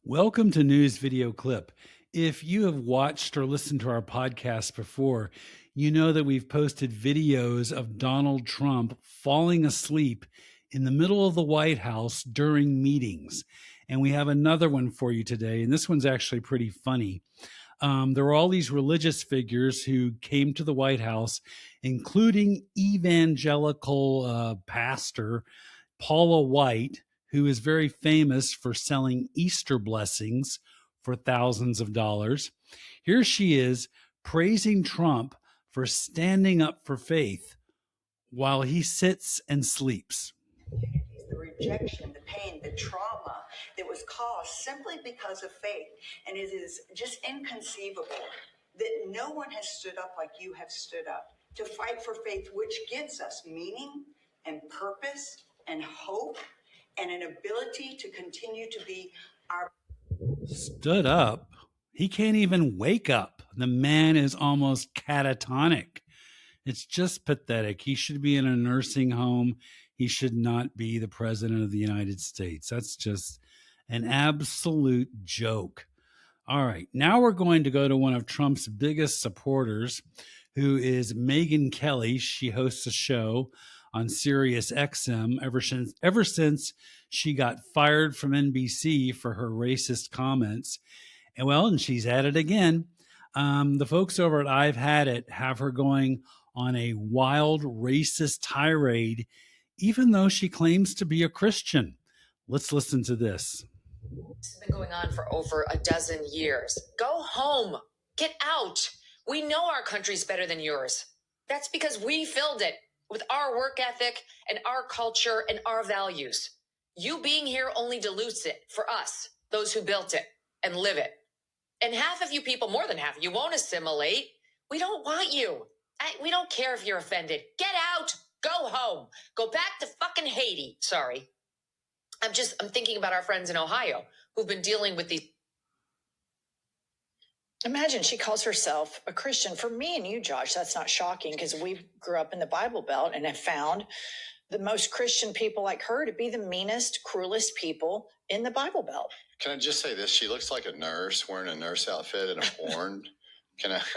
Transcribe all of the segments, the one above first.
Welcome to News Video Clip. If you have watched or listened to our podcast before, you know that we've posted videos of Donald Trump falling asleep in the middle of the White House during meetings. And we have another one for you today, and this one's actually pretty funny. There were all these religious figures who came to the White House, including evangelical pastor Paula White, who is very famous for selling Easter blessings for thousands of dollars. Here she is praising Trump for standing up for faith while he sits and sleeps. The rejection, the pain, the trauma that was caused simply because of faith. And it is just inconceivable that no one has stood up like you have stood up to fight for faith, which gives us meaning and purpose and hope and an ability to continue to be our... Stood up? He can't even wake up. The man is almost catatonic. It's just pathetic. He should be in a nursing home. He should not be the president of the United States. That's just an absolute joke. All right, now we're going to go to one of Trump's biggest supporters, who is Megyn Kelly. She hosts a show on Sirius XM ever since she got fired from NBC for her racist comments. And she's at it again. The folks over at I've Had It have her going on a wild racist tirade, even though she claims to be a Christian. Let's listen to this. This has been going on for over a dozen years. Go home. Get out. We know our country's better than yours. That's because we filled it with our work ethic and our culture and our values. You being here only dilutes it for us, those who built it and live it. And half of you people, more than half, you won't assimilate. We don't want you. We don't care if you're offended. Get out. Go home. Go back to fucking Haiti. Sorry. I'm thinking about our friends in Ohio who've been dealing with these. Imagine she calls herself a Christian. For me and you, Josh, that's not shocking because we grew up in the Bible Belt and have found the most Christian people like her to be the meanest, cruelest people in the Bible Belt. Can I just say this? She looks like a nurse wearing a nurse outfit and a porn.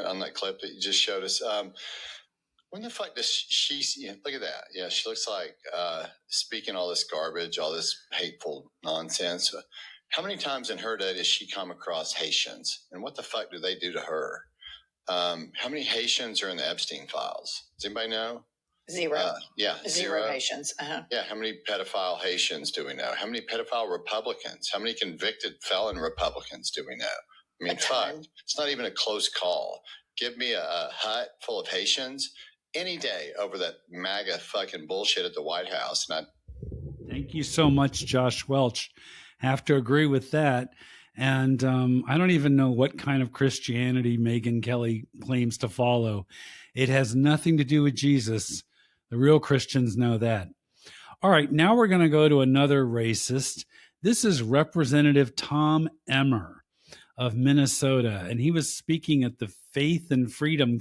On that clip that you just showed us? When the fuck does she look at that? Yeah, she looks like speaking all this garbage, all this hateful nonsense. How many times in her day does she come across Haitians? And what the fuck do they do to her? How many Haitians are in the Epstein files? Does anybody know? Zero. Zero Haitians. Uh-huh. Yeah, how many pedophile Haitians do we know? How many pedophile Republicans? How many convicted felon Republicans do we know? I mean, fuck, it's not even a close call. Give me a hut full of Haitians any day over that MAGA fucking bullshit at the White House. Thank you so much, Josh Welch. Have to agree with that. And I don't even know what kind of Christianity Megyn Kelly claims to follow. It has nothing to do with Jesus. The real Christians know that. All right, now we're going to go to another racist. This is Representative Tom Emmer of Minnesota, and he was speaking at the Faith and Freedom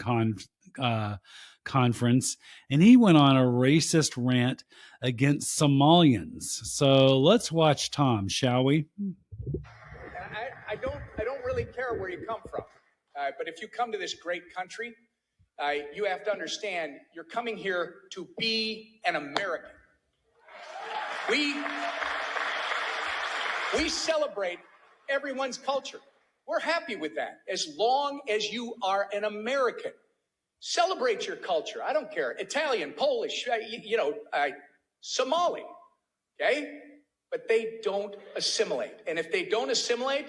Conference, and he went on a racist rant against Somalians. So let's watch Tom, shall we? I don't really care where you come from, but if you come to this great country, you have to understand you're coming here to be an American. We celebrate everyone's culture. We're happy with that as long as you are an American. Celebrate your culture. I don't care. Italian, Polish, Somali, okay? But they don't assimilate. And if they don't assimilate,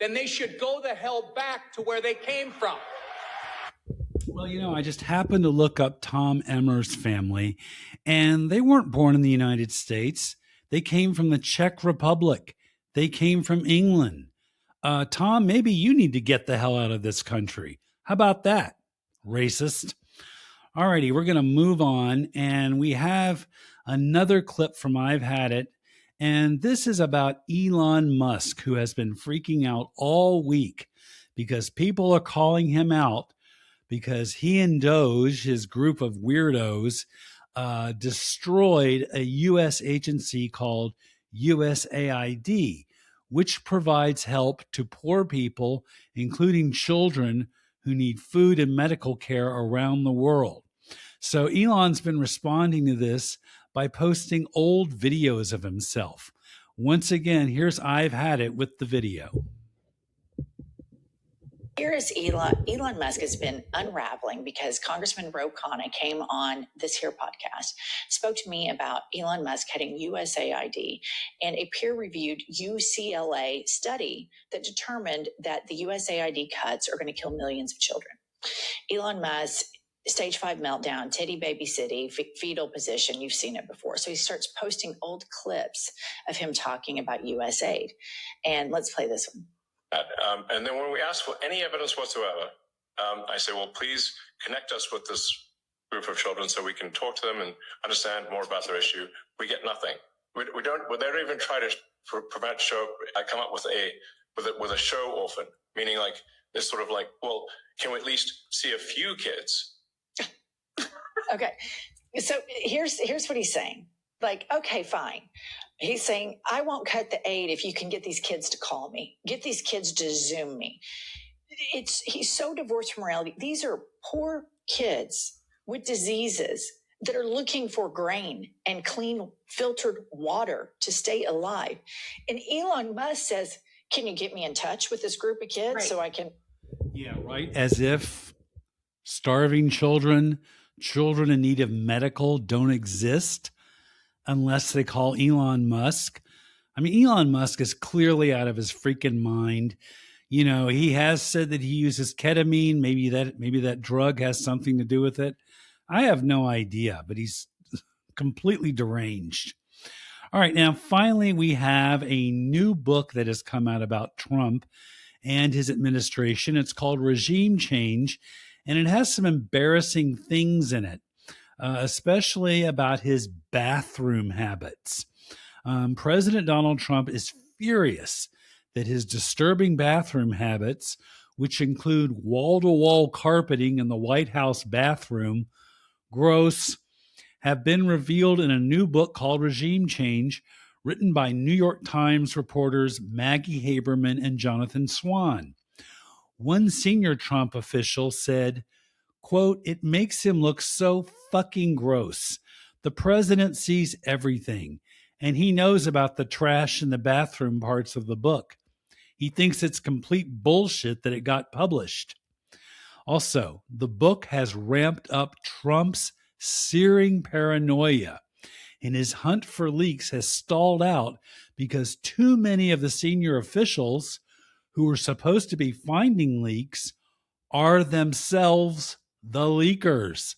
then they should go the hell back to where they came from. Well, I just happened to look up Tom Emmer's family, and they weren't born in the United States. They came from the Czech Republic. They came from England. Tom, maybe you need to get the hell out of this country. How about that? Racist. All righty, we're going to move on, and we have another clip from I've Had It, and this is about Elon Musk, who has been freaking out all week because people are calling him out because he and Doge, his group of weirdos, destroyed a U.S. agency called USAID, which provides help to poor people, including children who need food and medical care around the world. So Elon's been responding to this by posting old videos of himself. Once again, here's I've Had It with the video. Here is Elon. Elon Musk has been unraveling because Congressman Ro Khanna came on this here podcast, spoke to me about Elon Musk cutting USAID and a peer-reviewed UCLA study that determined that the USAID cuts are going to kill millions of children. Elon Musk, stage 5 meltdown, titty baby city, fetal position. You've seen it before. So he starts posting old clips of him talking about USAID. And let's play this one. And then when we ask for any evidence whatsoever, I say, well, please connect us with this group of children so we can talk to them and understand more about their issue. We get nothing. We don't even try to prevent show. I come up with a show orphan, meaning like this sort of like, well, can we at least see a few kids? Okay. So here's what he's saying. Like, okay, fine. He's saying, I won't cut the aid if you can get these kids to call me, get these kids to Zoom me. He's so divorced from reality. These are poor kids with diseases that are looking for grain and clean filtered water to stay alive. And Elon Musk says, can you get me in touch with this group of kids so I can? Yeah, right. As if starving children in need of medical don't exist unless they call Elon Musk. I mean, Elon Musk is clearly out of his freaking mind. You know, he has said that he uses ketamine. Maybe that drug has something to do with it. I have no idea, but he's completely deranged. All right, now finally we have a new book that has come out about Trump and his administration. It's called Regime Change, and it has some embarrassing things in it. Especially about his bathroom habits. President Donald Trump is furious that his disturbing bathroom habits, which include wall-to-wall carpeting in the White House bathroom, gross, have been revealed in a new book called Regime Change, written by New York Times reporters Maggie Haberman and Jonathan Swan. One senior Trump official said, quote, it makes him look so fucking gross. The president sees everything, and he knows about the trash in the bathroom parts of the book. He thinks it's complete bullshit that it got published. Also, the book has ramped up Trump's searing paranoia, and his hunt for leaks has stalled out because too many of the senior officials who were supposed to be finding leaks are themselves the leakers.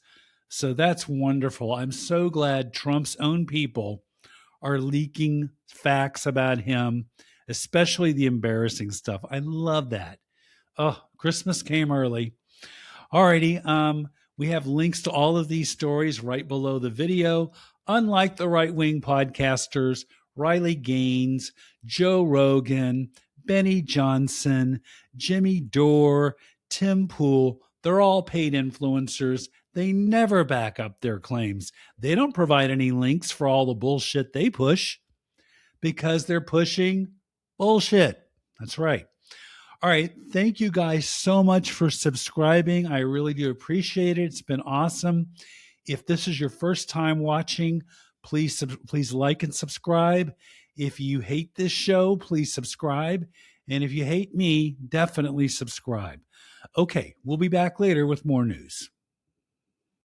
So that's wonderful. I'm so glad Trump's own people are leaking facts about him, especially the embarrassing stuff. I love that. Oh, Christmas came early. Alrighty, we have links to all of these stories right below the video. Unlike the right-wing podcasters, Riley Gaines, Joe Rogan, Benny Johnson, Jimmy Dore, Tim Pool, they're all paid influencers. They never back up their claims. They don't provide any links for all the bullshit they push because they're pushing bullshit. That's right. All right. Thank you guys so much for subscribing. I really do appreciate it. It's been awesome. If this is your first time watching, please like and subscribe. If you hate this show, please subscribe. And if you hate me, definitely subscribe. Okay, we'll be back later with more news.